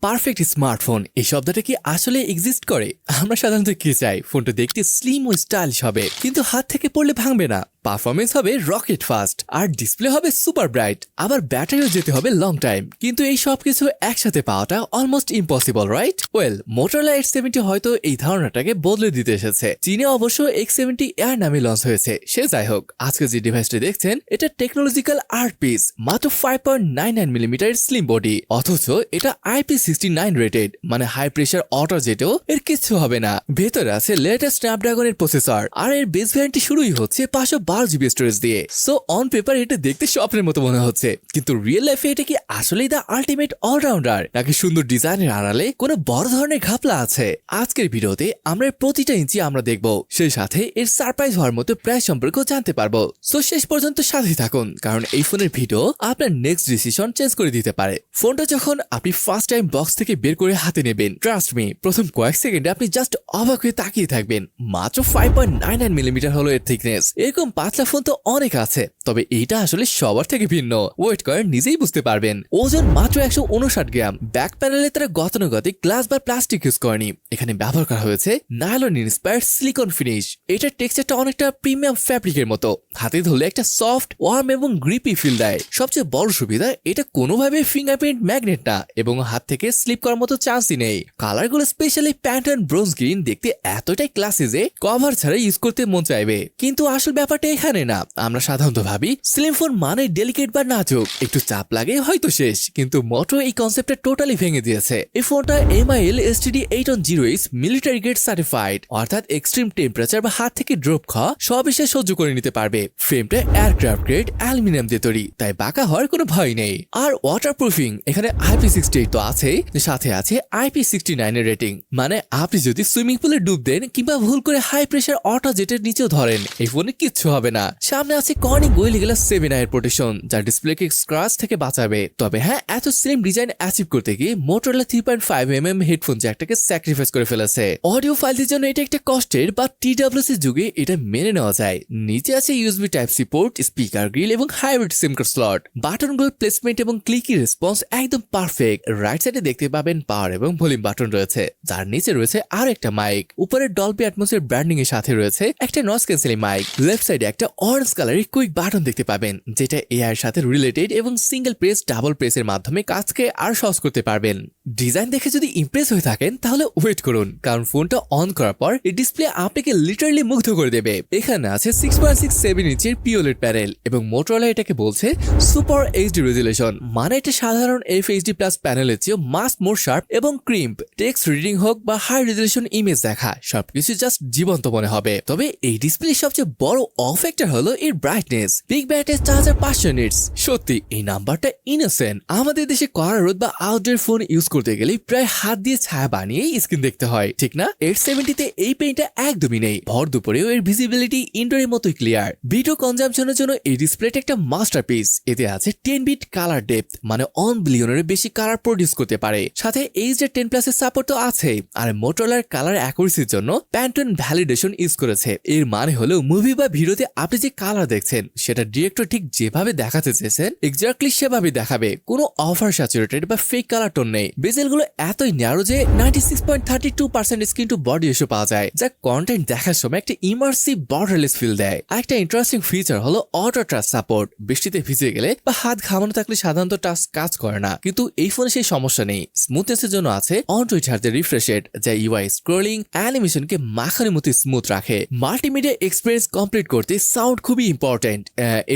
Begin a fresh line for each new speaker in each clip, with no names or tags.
Perfect smartphone এই শব্দটা কি আসলে এক্সিস্ট করে? আমরা সাধারণত কি চাই ফোনটা দেখতে স্লিম ও স্টাইলিশ হবে, কিন্তু হাত থেকে পড়লে ভাঙবে না, পারফরমেন্স হবে রকেট ফাস্ট, আর ডিসপ্লে হবে সুপার ব্রাইট, আবার ব্যাটারিও যেতে হবে লং টাইম। কিন্তু এই সবকিছু একসাথে পাওয়াটা almost impossible, right? Well, Motorola Edge হয়তো এই ধারণাটাকে বদলে দিতে এসেছে। চীনে অবশ্য X70 এয়ার নামে লঞ্চ হয়েছে। সে যাই হোক, আজকে যে ডিভাইসটি দেখছেন এটা টেকনোলজিক্যাল আর্ট পিস, মাত্র 5.99 মিলিমিটার স্লিম বডি, অথচ এটা IP69 রেটেড, মানে হাই প্রেসার অটো জেটেও এর কিছু হবে না। ভেতরে আছে লেটেস্ট স্ন্যাপড্রাগনের প্রসেসর, আর এর বেস ভ্যারিয়েন্টটি শুরুই হচ্ছে 512 জিবি স্টোরেজ দিয়ে। সো অন পেপার এটা দেখতে স্বপ্নের মতো মনে হচ্ছে, কিন্তু রিয়েল লাইফে এটা কি আসলেই দ্য আল্টিমেট অলরাউন্ডার, নাকি সুন্দর ডিজাইনের আড়ালে কোনো বড় ধরনের ঘাপলা আছে? আজকের ভিডিওতে আমরা এর প্রতিটা ইঞ্চি আমরা দেখব, সেই সাথে এর সারপ্রাইজ হওয়ার মতো প্রাইস সম্পর্কেও জানতে পারবো। সো শেষ পর্যন্ত সাথে থাকুন, কারণ এই ফোনের ভিডিও আপনার নেক্সট ডিসিশন চেঞ্জ করে দিতে পারে। ফোনটা যখন আপনি ফার্স্ট টাইম বক্স থেকে বের করে হাতে নেবেন, ট্রাস্ট মি, প্রথম কয়েক সেকেন্ডে আপনি জাস্ট অবাক হয়ে তাকিয়ে থাকবেন। মাত্র 5.99 মিলিমিটার হলো এর থিকনেস। এরকম পাতলা ফোন তো অনেক আছে, তবে এইটা আসলে সবার থেকে ভিন্ন। ওয়েট করেন, নিজেই বুঝতে পারবেন। ওজন মাত্র 159 গ্রাম। ব্যাক প্যানেলে তারা গতানুগতিক গ্লাস বা প্লাস্টিক ইউজ করেনি, এখানে ব্যবহার করা হয়েছে নাইলন ইন্সপায়ার্ড সিলিকন ফিনিশ। এটার টেক্সচারটা অনেকটা প্রিমিয়াম ফ্যাব্রিকের মতো, হাতে ধরলে একটা সফট, ওয়ার্ম এবং গ্রিপি ফিল দেয়। সবচেয়ে বড় সুবিধা, এটা কোনোভাবে ফিঙ্গারপ্রিন্ট ম্যাগনেট না এবং হাত থেকে স্লিপ করার মতো চান্সই নেই। কালারগুলো স্পেশালি প্যান্টন ব্রোঞ্জ গ্রিন দেখতে এতটাই ক্লাসি যে কভার ছাড়া ইউজ করতে মন চাইবে। কিন্তু আসল ব্যাপারটা এখানে না। আমরা সাধারণত ভাবি স্লিম ফোন মানে ডেলিকেট বা নাজুক, একটু চাপ লাগে হয়তো শেষ, কিন্তু মোটো এই কনসেপ্টটা টোটালি ভেঙে দিয়েছে। এই ফোনটা MIL STD 810H military grade certified, অর্থাৎ এক্সট্রিম টেম্পারেচার বা হাত থেকে ড্রপ খাওয়া সব এসে সহ্য করে নিতে পারবে। ফ্রেমটা এয়ারক্রাফট গ্রেড অ্যালুমিনিয়াম দিয়ে তৈরি, তাই বাঁকা হওয়ার কোনো ভয় নেই। আর ওয়াটারপ্রুফিং, এখানে IP68 তো আছেই, সাথে আছে IP69 এর রেটিং, মানে আপনি যদি সুইমিং পুলে ডুব দেন কিংবা ভুল করে হাই প্রেসার অটো জেটের নিচেও ধরেন, এই ফোনে কিচ্ছু হবে না। সামনে আছে কর্নিং গোরিলা গ্লাস 7 এর প্রোটেকশন, যা ডিসপ্লেকে স্ক্র্যাচ থেকে বাঁচাবে। তবে হ্যাঁ, এত স্লিম ডিজাইন অ্যাচিভ করতে গিয়ে মোটরোলা 3.5mm হেডফোন জ্যাকটাকে স্যাক্রিফাইস করে ফেলেছে। অডিও ফাইলদের জন্য এটা একটা কষ্টের, বা TWC যুগে এটা মেনে নেওয়া যায়। নিচে আছে USB Type-C port, speaker grill এবং হাইব্রিড সিম কার্ড স্লট। বাটনগুলোর প্লেসমেন্ট এবং ক্লিকি রেসপন্স একদম পারফেক্ট। রাইট সাইডে দেখতে পাবেন পাওয়ার এবং ভলিউম বাটন রয়েছে, যার নিচে রয়েছে আর একটা মাইক। উপরে ডলবি অ্যাটমসফিয়ার ব্র্যান্ডিং এর সাথে রয়েছে একটা নয়েজ ক্যান্সেলিং মাইক। লেফট সাইডে একটা অরেঞ্জ কালারের কুইক বাটন দেখতে পাবেন, যেটা AI এর সাথে রিলেটেড এবং সিঙ্গেল প্রেস ডাবল প্রেসের মাধ্যমে কাজকে আর সহজ করতে পারবেন। ডিজাইন দেখে যদি ইমপ্রেস হয়ে থাকেন তাহলে ওয়েট করুন, কারণ ফোনটা অন করার পর এই ডিসপ্লে আপনাকে লিটারালি মুগ্ধ করে দেবে। এখানে আছে 6.67 ইঞ্চের পিওলেড প্যানেল এবং মোটরোলা এটাকে বলছে সুপার HD রেজুলেশন, মানে এটা সাধারণ FHD প্লাস প্যানেলের চেয়ে মাস মোর শার্প এবং ক্রিম্প। টেক্সট রিডিং হোক বা হাই রেজুলেশন ইমেজ দেখা, সবকিছু জাস্ট জীবন্ত মনে হবে। তবে এই ডিসপ্লের সবচেয়ে বড় অফ ফ্যাক্টর হলো এর ব্রাইটনেস। Big battery 4500 nits. সত্যি এই নাম্বারটা ইনোসেন্ট। আমাদের দেশে কড়া রোদ বা আউটডোর ফোন ইউজ করতে গেলে প্রায় হাত দিয়ে ছায়া বানিয়েই স্ক্রিন দেখতে হয়, ঠিক না? Edge70 এই পেইন্টটা একদমই নেই। ভর দুপুরেও এর ভিজিবিলিটি ইনডোরের মতোই ক্লিয়ার। ভিডিও কনজাম্পশনের জন্য এই ডিসপ্লেটা একটা মাস্টারপিস। এতে আছে 10 বিট কালার ডেপথ, মানে 1 বিলিয়নের বেশি কালার প্রডিউস করতে পারে। সাথে HD10+ এর সাপোর্ট তো আছেই। আর মোটরোলার কালার অ্যাকুরেসির জন্য প্যান্টন ভ্যালিডেশন ইউজ করেছে। এর মানে হলো মুভি বা ভিডিওতে আপনি যে কালার দেখছেন সেটা ডিরেক্টর ঠিক যেভাবে দেখাতে চেয়েছেন এক্স্যাক্টলি সেভাবে দেখাবে। কোনো ওভার স্যাচুরেটেড বা ফেক কালার টোন নেই। বেজেলগুলো এতই ন্যারো যে 96.32% স্ক্রিন টু বডি রেশিও পাওয়া যায়, যা কন্টেন্ট দেখার সময় একটা ইমার্সিভ বর্ডারলেস ফিল দেয়। একটা ইন্টারেস্টিং ফিচার হলো অটো টাচ সাপোর্ট। বৃষ্টিতে ভিজে গেলে বা হাত ঘামানো থাকলে সাধারণত টাচ কাজ করে না, কিন্তু এই ফোনে সেই সমস্যা নেই। স্মুথনেসের জন্য আছে অন-টু চার্জের রিফ্রেশ রেট, যা UI স্ক্রলিং অ্যানিমেশনকে মাখানের মতো স্মুথ রাখে। মাল্টিমিডিয়া এক্সপিরিয়েন্স কমপ্লিট করতে সাউন্ড খুবই ইম্পর্টেন্ট।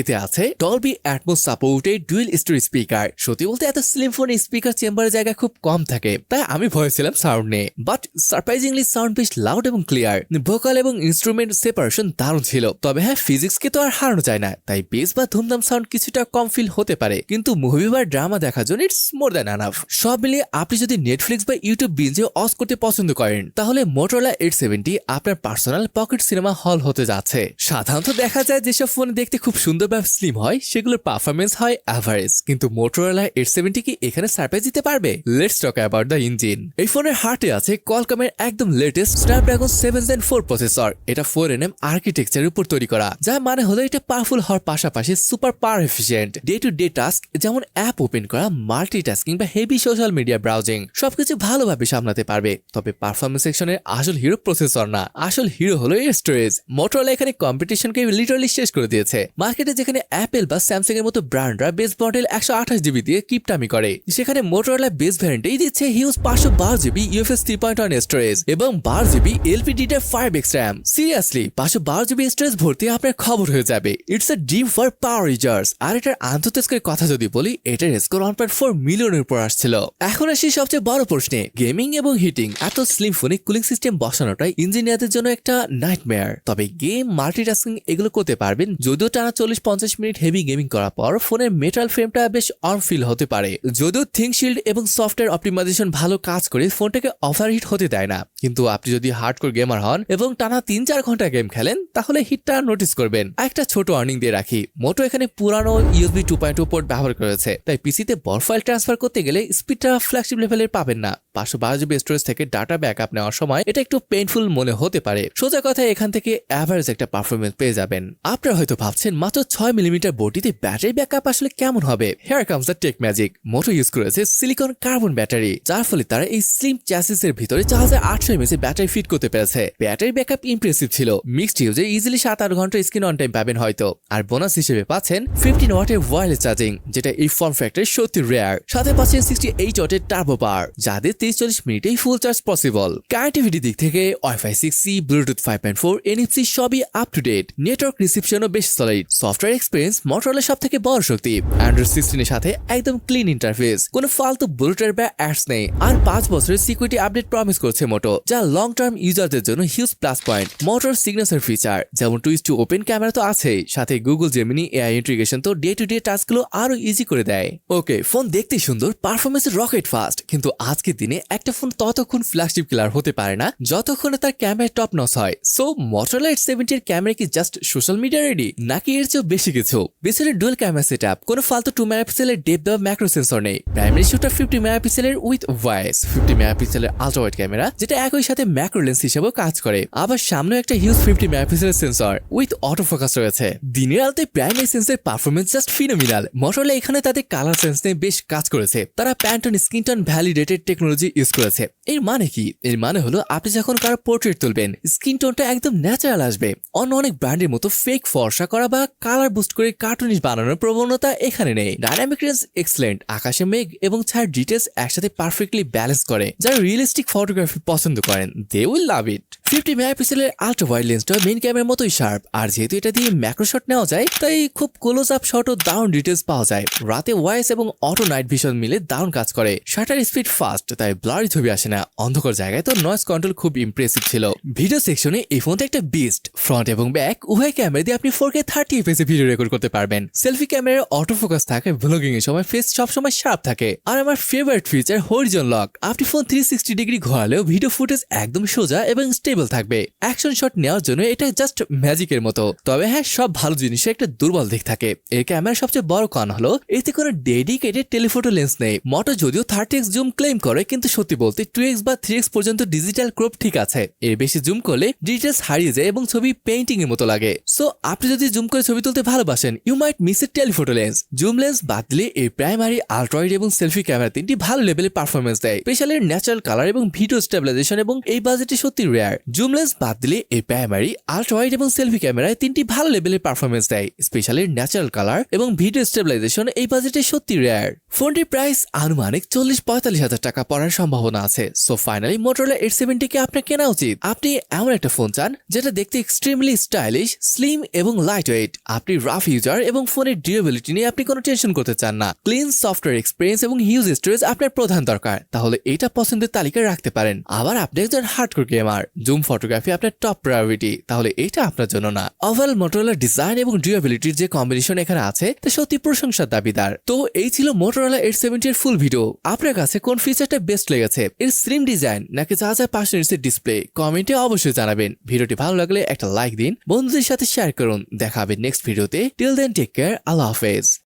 এতে আছে Dolby atoms supported dual storage speaker. সত্যি বলতে এত স্লিম ফোনে স্পিকার চেম্বারের জায়গা খুব কম থাকে, তাই আমি ভয় ছিলাম সাউন্ড নিয়ে। বাট সারপ্রাইজিংলি সাউন্ড বেশ লাউড এবং ক্লিয়ার। ভোকাল এবং ইনস্ট্রুমেন্ট সেপারেশন দারুণ ছিল। তবে হ্যাঁ, ফিজিক্সকে তো আর হারানো যায় না, তাই বেস বা ধুমধাম সাউন্ড কিছুটা কম ফিল হতে পারে, কিন্তু মুভি বা ড্রামা দেখার জন্য ইটস মোর দ্যান এনাফ। সব মিলিয়ে আপনি যদি নেটফ্লিক্স বা ইউটিউব বিঞ্জে অজ করতে পছন্দ করেন, তাহলে মোটরোলা Edge70 আপনার পার্সোনাল পকেট সিনেমা হল হতে যাচ্ছে। সাধারণত দেখা যায় যেসব ফোন দেখতে খুব সুন্দর বা স্লিম হয় সেগুলোর পারফরমেন্স হয় অ্যাভারেজ, কিন্তু মোটরোলা Edge70 কি এখানে সারপ্রাইজ দিতে পারবে? Let's talk about the engine. এই ফোনের হার্টে আছে কোয়ালকমের একদম লেটেস্ট স্ন্যাপড্রাগন 7 Gen 4 প্রসেসর। এটা 4nm আর্কিটেকচারের উপর তৈরি করা, যার মানে হলো এটা পাওয়ারফুল হওয়ার পাশাপাশি super power efficient. Day to day task যেমন অ্যাপ ওপেন করা, মাল্টিটাস্কিং বা হেভি সোশ্যাল মিডিয়া ব্রাউজিং সবকিছু ভালোভাবে সামলাতে পারবে। তবে পারফরমেন্স সেকশনের আসল হিরো প্রসেসর না, আসল হিরো হলো এর স্টোরেজ। মোটরোলা এখানে কম্পিটিশনকে লিটারালি শেষ করে দিয়েছে। মার্কেটে যেখানে অ্যাপেল বা স্যামসাং এর মতো ব্র্যান্ডরা বেস মডেল 128GB দিয়ে কিপটামি করে, সেখানে মোটরোলা বেস ভ্যারিয়েন্টেই দিচ্ছে হিউজ 512GB UFS 3.1 স্টোরেজ এবং 12GB LPDDR5X RAM। Seriously 512GB storage ভর্তি আপনার খবর হয়ে যাবে। It's a dream for power users. আর এটার আন্তঃস্কোরের কথা যদি বলি, এটার স্কোর 1.4 মিলিয়নের উপর আসছিল। এখন আসি সবচেয়ে বড় প্রশ্নে, গেমিং এবং হিটিং। এত স্লিম ফোনে কুলিং সিস্টেম বসানোটাই ইঞ্জিনিয়ারদের জন্য একটা নাইটমেয়ার। তবে গেম, মাল্টিটাস্কিং এগুলো করতে পারবেন, যদিও টানা 40-50 মিনিট হেভি গেমিং করার পর ফোনের মেটাল ফ্রেমটা বেশ অন ফিল হতে পারে। যদিও থিং শিল্ড এবং সফটওয়্যার অপটিমাইজেশন ভালো কাজ করে ফোনটাকে ওভারহিট হতে দেয় না, কিন্তু আপনি যদি হার্ডকোর গেমার হন এবং টানা 3-4 ঘন্টা গেম খেলেন, তাহলে হিটটা নোটিস করবেন। একটা ছোট ওয়ার্নিং দিয়ে রাখি, মোটো এখানে পুরানো USB 2.2 পোর্ট ব্যবহার করেছে, তাই পিসিতে বড় ফাইল ট্রান্সফার করতে গেলে স্পিডটা ফ্ল্যাগশিপ লেভেলের পাবেন না। 512GB স্টোরেজ থেকে ডাটা ব্যাকআপ নেওয়ার সময় এটা একটু পেইনফুল মনে হতে পারে। সোজা কথা, এখান থেকে অ্যাভারেজ একটা পারফরমেন্স পেয়ে যাবেন। আপনারা হয়তো ভাবছেন মাত্র 6mm বডিতে ব্যাটারি ব্যাকআপ আসলে কেমন হবে। Here comes the tech magic. Moto use করেছে সিলিকন কার্বন ব্যাটারি, যার ফলে তারা এই স্লিম চ্যাসিসের ভিতরে 4800 mAh ব্যাটারি ফিট করতে পেরেছে। ব্যাটারি ব্যাকআপ ইমপ্রেসিভ ছিল। মিক্সড ইউজে ইজিলি 7-8 ঘন্টা স্ক্রিন অন টাইম পাবেন হয়তো। আর বোনাস হিসেবে পাচ্ছেন 15 ওয়াটের ওয়্যারলেস চার্জিং, যেটা এই ফর্ম ফ্যাক্টরে সত্যি রেয়ার। সাথে পাচ্ছেন 68 ওয়াটের টার্বো পাওয়ার, যাদের 30-40 মিনিটেই ফুল চার্জ পসিবল। কানেক্টিভিটি দিক থেকে ওয়াইফাই 6C, ব্লুটুথ 5.4, NFC সবই আপ টু ডেট। নেটওয়ার্ক রিসেপশনও বেশ সলিড। সফটওয়্যার এক্সপিরিয়েন্স মোটরোলার সবথেকে বড় শক্তি। অ্যান্ড্রয়েড 16 এর সাথে একদম ক্লিন ইন্টারফেস, কোনো ফালতু ব্লুটার বা অ্যাডস নেই। আর 5 বছরের সিকিউরিটি আপডেট প্রমিস করছে মোটো, যা লং টার্ম ইউজারদের জন্য huge plus point. Motor signature feature যেমন টুইস্ট টু ওপেন ক্যামেরা তো আছেই, সাথে গুগল জেমিনি এআই ইন্টিগ্রেশন তো ডে টু ডে টাস্কগুলো আরো ইজি করে দেয়। ওকে, ফোন দেখতে সুন্দর, পারফরমেন্স রকেট ফাস্ট, কিন্তু আজকের দিনে একটা ফোন ততক্ষণ ফ্ল্যাগশিপ কিলার হতে পারে না যতক্ষণ তার ক্যামেরা টপ নচ হয়। সো মোটরোলা Edge 70 এর ক্যামেরা কি জাস্ট সোশ্যাল মিডিয়া রেডি, নাকি এর চেয়েও বেশি কিছু? পিছনে ডুয়াল ক্যামেরা সেটআপ, কোনো ফালতু 2 মেগাপিক্সেলের ডেপথ বা ম্যাক্রো সেন্সর নেই। প্রাইমারি শুটার 50 মেগাপিক্সেলের উইথ ভয়েস, 50 মেগাপিক্সেলের আলট্রা ওয়াইড ক্যামেরা, যেটা একই সাথে ম্যাক্রো লেন্স হিসেবেও কাজ করে। আবার সামনে একটা হিউজ 50 মেগাপিক্সেলের সেন্সর উইথ অটো ফোকাস রয়েছে। দিনের আলোতে প্রাইমারি সেন্সের পারফরমেন্স জাস্ট ফিনোমিনাল। মোটরোলা এখানে তাদের কালার সেন্স নিয়ে বেশ কাজ করেছে। তারা Pantone skin tone validated technology use করেছে। এর মানে কি? এর মানে হলো আপনি যখন কারো পোর্ট্রেট তুলবেন, স্কিন টোনটা একদম ন্যাচারাল আসবে। অন্য অনেক ব্র্যান্ডের মতো ফেক ফর্সা করা বা কালার বুস্ট করে কার্টুনিশ বানানোর প্রবণতা এখানে নেই। ডাইনামিক রেঞ্জ এক্সেলেন্ট, আকাশে মেঘ এবং ছায়ার ডিটেলস একসাথে পারফেক্টলি ব্যালেন্স করে। যারা রিয়েলিস্টিক ফটোগ্রাফি পছন্দ করেন, দে উইল লাভ ইট। 50 মেগাপিক্সেলের আলট্রা ওয়াইড লেন্সটা মেইন ক্যামেরার মতোই শার্প, আর যেহেতু এটা দিয়ে ম্যাক্রো শট নেওয়া যায়, তাই খুব ক্লোজ আপ শট ও দারুণ ডিটেলস পাওয়া যায়। রাতে ওয়াইস এবং অটো নাইট ভিশন মিলে দারুণ কাজ করে। শাটার স্পিড ফাস্ট, তাই ব্লারি ছবি আসে না। অন্ধকার জায়গায় তো নয়েজ কন্ট্রোল খুব ইমপ্রেসিভ ছিল। ভিডিও সেকশনে এই ফোনটা একটা বিস্ট। ফ্রন্ট এবং ব্যাক উভয় ক্যামেরা দিয়ে আপনি 4K 30 fps ভিডিও রেকর্ড করতে পারবেন। সেলফি ক্যামেরার অটো ফোকাস থাকে, ভ্লগিং এর সময় ফেস সবসময় শার্প থাকে। আর আমার ফেভারিট ফিচার হরিজন লক। আপনি ফোন 360 ডিগ্রি ঘোরালেও ভিডিও ফুটেজ একদম সোজা এবং স্টেবল থাকবে। অ্যাকশন শট নেওয়ার জন্য এটা জাস্ট ম্যাজিকের মতো। তবে হ্যাঁ, সব ভালো জিনিসের একটা দুর্বল দিক থাকে। এর ক্যামেরার সবচেয়ে বড় কন হলো এতে কোনো ডেডিকেটেড টেলিফোটো লেন্স নেই। মোটো যদিও 30x জুম ক্লেম করে, কিন্তু সত্যি বলতে 2x বা 3x পর্যন্ত ডিজিটাল ক্রপ ঠিক আছে। এর বেশি জুম করলে ডিটেলস হারিয়ে যায় এবং ছবি পেইন্টিং এর মতো লাগে। সো আপনি যদি জুম করে ছবি তুলতে ভালোবাসেন, you might miss a telephoto lens. Zoom lens বাদ দিলে এই প্রাইমারি, আলট্রয়েড এবং সেলফি ক্যামেরা তিনটি ভালো লেভেলে পারফরমেন্স দেয়। স্পেশালি ন্যাচারাল কালার এবং ভিডিও স্টেবিলাইজেশন, এবং এই বাজেটে সত্যি রেয়ার। জুম লেন্স বাদ দিলে এই প্রাইমারি, আলট্রয়েড এবং সেলফি ক্যামেরায় তিনটি ভালো লেভেলের পারফরমেন্স দেয়। স্পেশালি ন্যাচারাল কালার এবং ভিডিও স্টেবিলাইজেশন এই বাজেটে সত্যি রেয়ার। ফোনটির প্রাইস আনুমানিক 40-45 হাজার টাকা পড়ার সম্ভাবনা আছে। সো ফাইনালি মোটরোলা Edge 70 কে আপনার কেনা উচিত। আপনি এমন একটা ফোন চান যেটা দেখতে এক্সট্রিমলি স্টাইলিশ, স্লিম এবং লাইট ওয়েট। আপনি রাফ ইউজার এবং ফোনের ডিউরেবিলিটি নিয়ে আপনি কোনো টেনশন করতে চান না। ক্লিন সফটওয়্যার এক্সপিরিয়েন্স এবং হিউজ স্টোরেজ আপনার প্রধান দরকার, তাহলে এটা পছন্দের তালিকায় রাখতে পারেন। আবার আপনি একজন হার্ডকোর গেমার, জুম ফটোগ্রাফি আপনার টপ প্রায়োরিটি, তাহলে এটা আপনার জন্য না। ওভারঅল মোটরোলা ডিজাইন এবং ডিউরেবিলিটির যে কম্বিনেশন এখানে আছে, তা সত্যি প্রশংসার দাবিদার। তো এই ছিল মোটরোলা Edge 70 এর ফুল ভিডিও। আপনার কাছে কোন ফিচারটা বেস্ট লেগেছে, এর স্লিম ডিজাইন নাকি যা যা পাশে ডিসপ্লে? কমেন্টে অবশ্যই জানাবেন। ভিডিওটি ভালো লাগলে একটা লাইক দিন, বন্ধুদের সাথে শেয়ার করুন। দেখা হবে নেক্সট ভিডিওতে। টিল দেন টেক কেয়ার, আল্লাহ হাফেজ।